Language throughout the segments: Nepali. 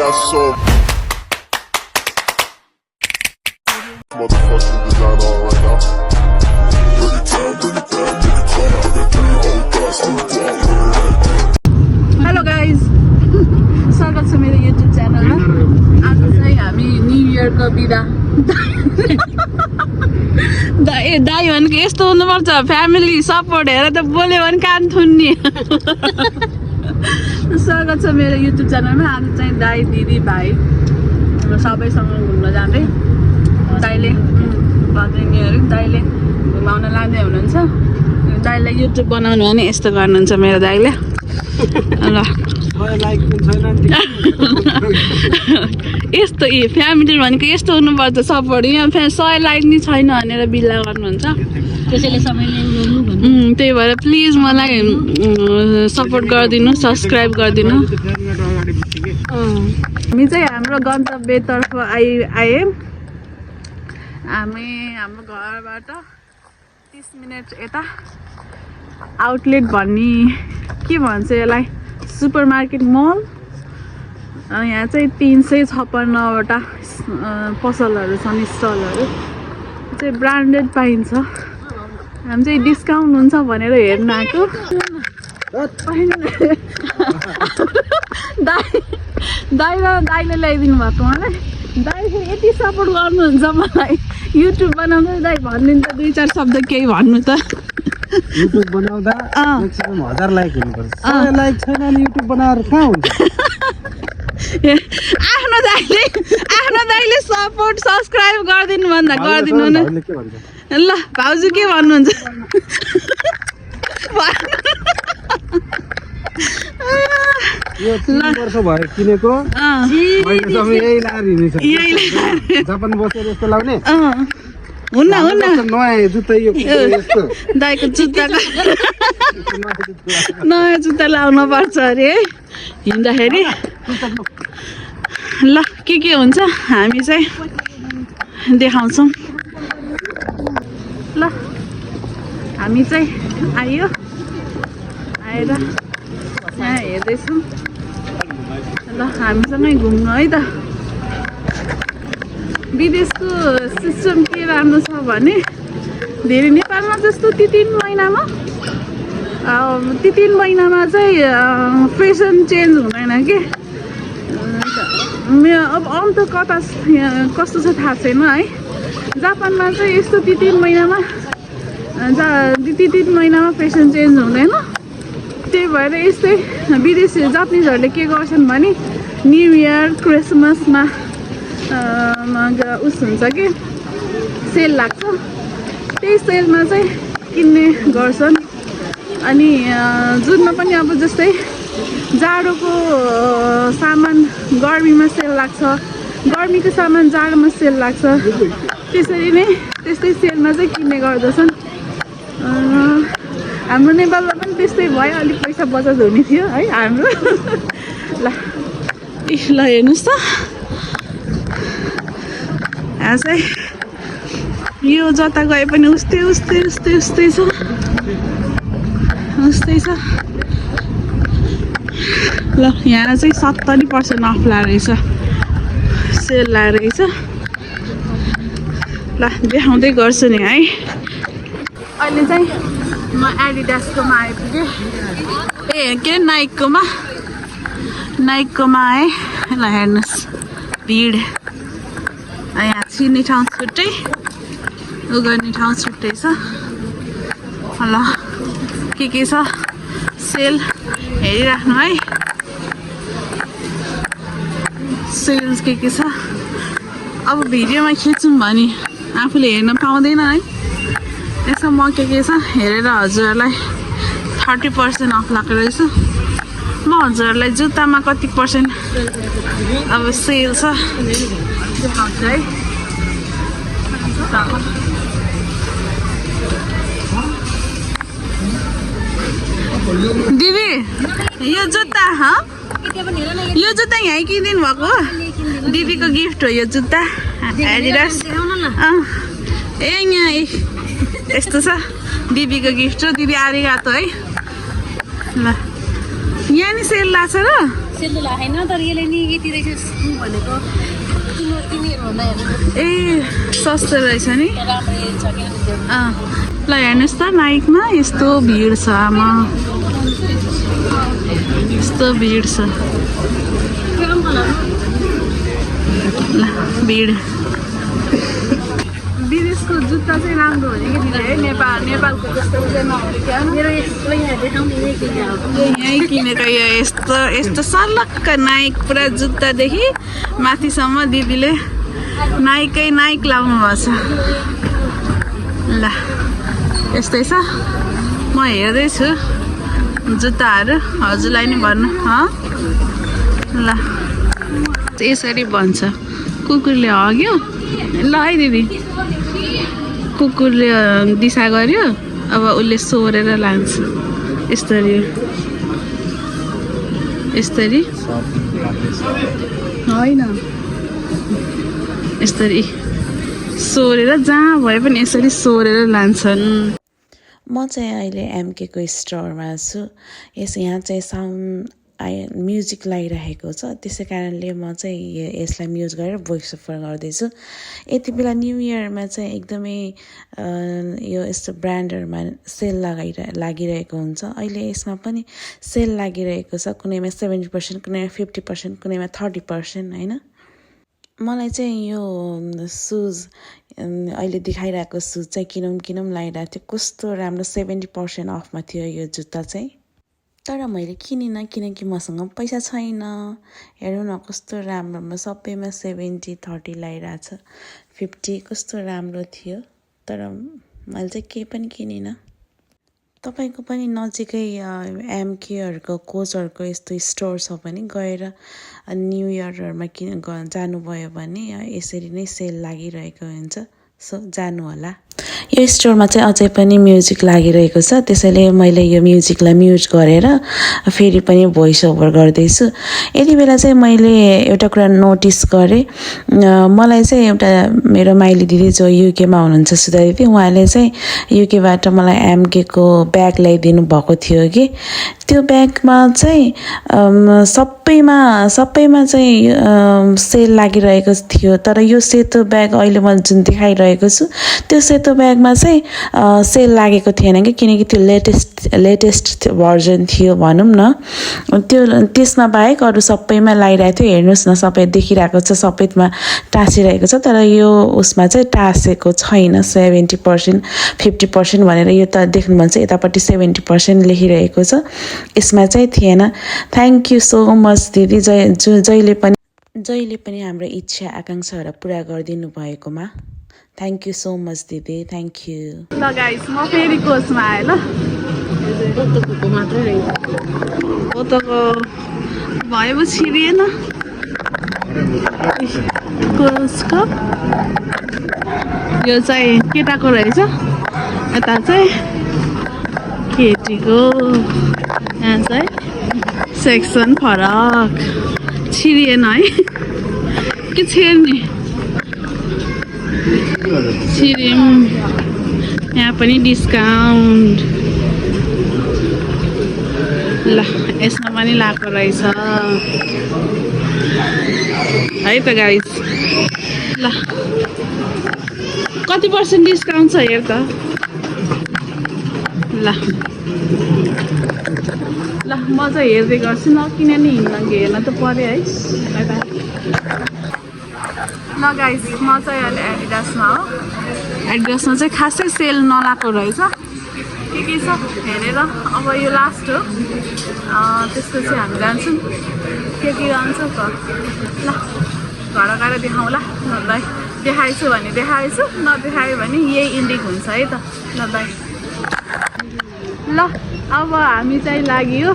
got some motherfucking design on right now. Hello guys, स्वागत छ मेरो युट्युब च्यानलमा। आज चाहिँ हामी न्यु इयरको बिदा दाई भनेको यस्तो हुनुपर्छ, फ्यामिली सपोर्ट हेरेर त बोल्यो भने कान थुन्ने। स्वागत छ मेरो युट्युब च्यानलमा। आज चाहिँ दाई दिदी भाइ सबैसँग घुम्न जाँदै, दाइले भद्रिनीहरू दाइले घुमाउन लाँदै हुनुहुन्छ। दाइलाई युट्युब बनाउनु भने यस्तो गर्नुहुन्छ मेरो दाइले। ल यस्तो फ्यामिली भनेको यस्तो हुनुपर्छ सपोर्ट। यहाँ 100 लाइक नि छैन भनेर बिल्ला गर्नुहुन्छ, त्यसैले सबैले त्यही भएर प्लिज मलाई सपोर्ट गरिदिनु, सब्सक्राइब गरिदिनु। हामी चाहिँ हाम्रो गन्तव्यतर्फ आयौँ। हामी हाम्रो घरबाट 30 मिनट यता आउटलेट भन्ने के भन्छ यसलाई, सुपर मार्केट मल। यहाँ चाहिँ 356वटा पसलहरू छन्, स्टलहरू चाहिँ ब्रान्डेड पाइन्छ। हामी चाहिँ डिस्काउन्ट हुन्छ भनेर हेर्न आएको। दाइले ल्याइदिनु भएको मलाई। दाइ फेरि यति सपोर्ट गर्नुहुन्छ मलाई युट्युब बनाउँदै। दाइ भनिदिनु त 2-4 शब्द केही भन्नु त। युट्युब बनाउँदा म्याक्सिमम 1000 लाइक हुनुपर्छ। 100 लाइक छैन भने युट्युब बनाएर कहाँ हुन्छ? आफ्नो दाइले सपोर्ट सब्सक्राइब गरिदिनु भन्दा गरिदिनु न। ल भाउजू के भन्नुहुन्छ? यो 3 वर्ष भयो किनेको, अहिलेसम्म यही लाएर हिँड्छ। जापान बसेर यस्तो लाउने हुन्न नयाँ जुत्ता यो यस्तो दाइको जुत्ताको नयाँ जुत्ता लाउनु पर्छ अरे हिँड्दाखेरि। ल के हुन्छ हामी चाहिँ देखाउँछौँ। ल हामी चाहिँ आएर यहाँ हेर्दैछौँ। ल हामीसँगै घुम्नु है त। विदेशको सिस्टम के राम्रो छ भने धेरै नेपालमा जस्तो ती 3 महिनामा चाहिँ फेसन चेन्ज हुँदैन कि। अब अरू त कता कस्तो छ थाहा छैन है। जापानमा चाहिँ यस्तो ती 3 महिनामा फेसन चेन्ज हुँदैन। त्यही भएर यस्तै विदेशी जापानिजहरूले के गर्छन् भने न्यु इयर क्रिसमसमा उस हुन्छ कि सेल लाग्छ, त्यही सेलमा चाहिँ किन्ने गर्छन्। अनि जुनमा पनि अब जस्तै जाडोको सामान गर्मीमा सेल लाग्छ, गर्मीको सामान जाडोमा सेल लाग्छ। त्यसरी नै त्यस्तै सेलमा चाहिँ किन्ने गर्दछन्। हाम्रो नेपालमा पनि त्यस्तै भयो, अलिक पैसा बचत हुने थियो है हाम्रो। ल हेर्नुहोस् त, यहाँ चाहिँ यो जता गए पनि उस्तै छ। ल यहाँ चाहिँ 70% अफ रहेछ, सेल रहेछ। ल देखाउँदै गर्छु नि है। अहिले चाहिँ म एडिडासकोमा आइपुगेँ। के नाइककोमा आएँ। ल हेर्नुहोस् भिड। यहाँ छिर्ने ठाउँ छुट्टै, उ गर्ने ठाउँ छुट्टै छ। ल के छ सेल हेरिराख्नु है। सेल्स के छ। अब भिडियोमा खिचौँ भने आफूले हेर्न पाउँदैन है। यसो म के छ हेरेर हजुरहरूलाई 30% अफ लाग्दो रहेछ। म हजुरहरूलाई जुत्तामा कति पर्सेन्ट अब सेल छ देखाउँछु है। दिदी यो जुत्ता यहीँ किनिदिनु भएको हो? दिदीको गिफ्ट हो यो जुत्ता एडिडास। यहाँ यस्तो छ दिदीको गिफ्ट हो। दिदी आरिगातो है। ल यहाँ नि सेल लाग्छ र सेलुला होइन तर यसले नि यति रहेछ भनेको तिमीहरू भन्दा हेर्नु ए सस्तो रहेछ नि राम्रै छ क्या ल हेर्नुहोस् त नाइकमा यस्तो भिड छ आमा यस्तो भिड छ ल भिड विदेशको जुत्ता चाहिँ राम्रो हुने कि दिदी है नेपालको जस्तो चाहिँ नहुने क्या मेरो यस्तो यहाँ देखाउने यही किने हो यहीँ किनेको यो यस्तो सलक्क नाइक पुरा जुत्तादेखि माथिसम्म दिदीले नाइक लाउनु भएको छ ल यस्तै छ म हेर्दैछु जुत्ताहरू हजुरलाई नि भन्नु ल यसरी भन्छ कुकुरले हग्यो ल है दिदी कुकुरले दिशा गर्यो अब उसले सोरेर लान्छ यसरी होइन यसरी सोरेर जहाँ भए पनि यसरी सोरेर लान्छन् म चाहिँ अहिले एमकेको स्टोरमा छु यहाँ चाहिँ साउन्ड म्युजिक लगाइरहेको छ त्यसै कारणले म चाहिँ यसलाई म्युट गरेर भोइस ओभर गर्दैछु यति बेला न्यू इयरमा चाहिँ एकदमै यो यस्तो ब्रान्डहरूमा सेल लागिरहेको हुन्छ अहिले यसमा पनि सेल लागिरहेको छ कुनैमा 70% कुनैमा 50% कुनैमा 30% होइन मलाई चाहिँ यो सुज अहिले देखाइरहेको सुज चाहिँ किनौँ लागिरहेको थियो कस्तो राम्रो 70% अफमा थियो यो जुत्ता चाहिँ तर मैले किनिनँ किनकि मसँग पैसा छैन हेर्नु न कस्तो राम्रो सबैमा 70-30 लगाइरहेछ 50 कस्तो राम्रो थियो तर मैले चाहिँ केही पनि किनिनँ तपाईको पनि नजिकै एमकेहरूको कोचहरूको यस्तो स्टोर छ भने गएर न्यू इयरहरूमा जानुभयो भने यसरी नै सेल लागिरहेको हुन्छ सो जानु होला यो स्टोरमा चाहिँ अझै पनि म्युजिक लागिरहेको छ त्यसैले मैले यो म्युजिकलाई म्युट गरेर फेरि पनि भोइस ओभर गर्दैछु यति बेला चाहिँ मैले एउटा कुरा नोटिस गरेँ मलाई चाहिँ एउटा मेरो माइली दिदी जो युकेमा हुनुहुन्छ सुधा दिदी उहाँले चाहिँ युकेबाट मलाई एमकेको ब्याग ल्याइदिनु भएको थियो कि त्यो ब्यागमा चाहिँ सबैमा चाहिँ सेल लागिरहेको थियो तर यो सेतो ब्याग अहिले म जुन देखाइरहेको छु त्यो सेतो ब्यागमा चाहिँ सेल लागेको थिएन कि किनकि त्यो लेटेस्ट भर्जन थियो भनौँ न त्यसमा बाहेक अरू सबैमा लगाइरहेको थियो हेर्नुहोस् न सबै देखिरहेको छ सबैमा टाँसिरहेको छ तर यो उसमा चाहिँ टाँसेको छैन 70% 50% भनेर यो त देख्नुहुन्छ यतापट्टि 70% लेखिरहेको छ यसमा चाहिँ थिएन थ्याङ्क यू सो मच दिदी जहिले पनि हाम्रो इच्छा आकाङ्क्षाहरू पुरा गरिदिनु भएकोमा थ्याङ्क यू सो मच दिदी थ्याङ्क यू ल गाइस म फेरि कोचमा आएँ ल पोतोको मात्रै रहेछ पोतोको भयो पो छिरिएन कोचको यो चाहिँ केटाको रहेछ यता चाहिँ केटीको यहाँ चाहिँ सेक्सन फरक छिरिएन है के छिर्ने छिरिम यहाँ पनि डिस्काउन्ट ल यसमा पनि लगाएको रहेछ है त गाइस ल कति % डिस्काउन्ट छ हेर त ल म चाहिँ हेर्दै गर्छु नकिने नि हिँड्न हेर्न त पऱ्यो है ल गाइस म चाहिँ अहिले एडिडासमा हो एडिडासमा चाहिँ खासै सेल नलाएको रहेछ के छ हेरेर अब यो लास्ट हो त्यसपछि हामी जान्छौँ के जान्छौँ त ल घर गएर देखाउँला नभए देखाएछु भने देखाएछु नदेखायो भने यही इन्डिङ हुन्छ है त ल बाई ल अब हामी चाहिँ लाग्यो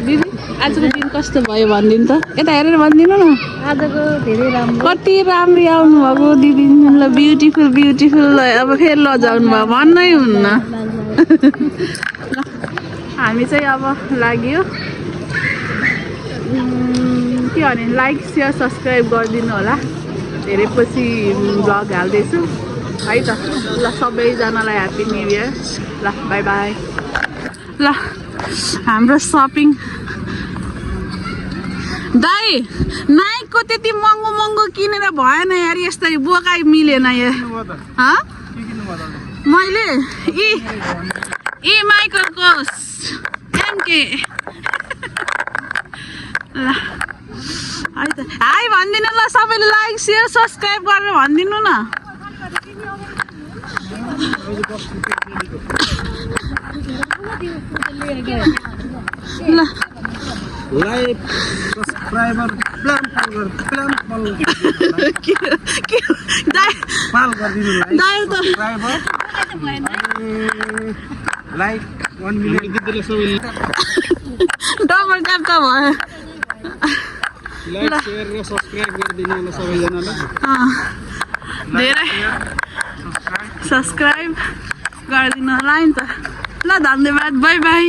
दिदी आजको दिन कस्तो भयो भनिदिनु त यता हेरेर भनिदिनु न आजको धेरै राम्रो कति राम्री आउनुभएको दिदी ल ब्युटिफुल अब फेरि लजाउनु भयो भन्नै हुन्न ल हामी चाहिँ अब लाग्यो के भने लाइक सेयर सब्सक्राइब गरिदिनु होला धेरै पछि भ्लग हाल्दैछु है त ल सबैजनालाई ह्याप्पी न्यु इयर ल बाई बाई ल हाम्रो दाइ नाइकको त्यति महँगो महँगो किनेर भएन यार यस्तै बोकाइ मिलेन यार मैले यी माइकलको एमके ल है त हाई भनिदिनु ल सबैले लाइक सेयर सब्सक्राइब गरेर भनिदिनु न ल लाइक सब्सक्राइबर प्लान पाल गरिदिनु सब्सक्राइबर लाइक 1 मिलियन दिदिले सबैले डबल ट्याप त भयो लाइक शेयर र सब्स्क्राइब गरिदिनु होला सबैजनाले धेरै सब्स्क्राइब गरिदिनु होला नि त ल धन्यवाद बाई बाई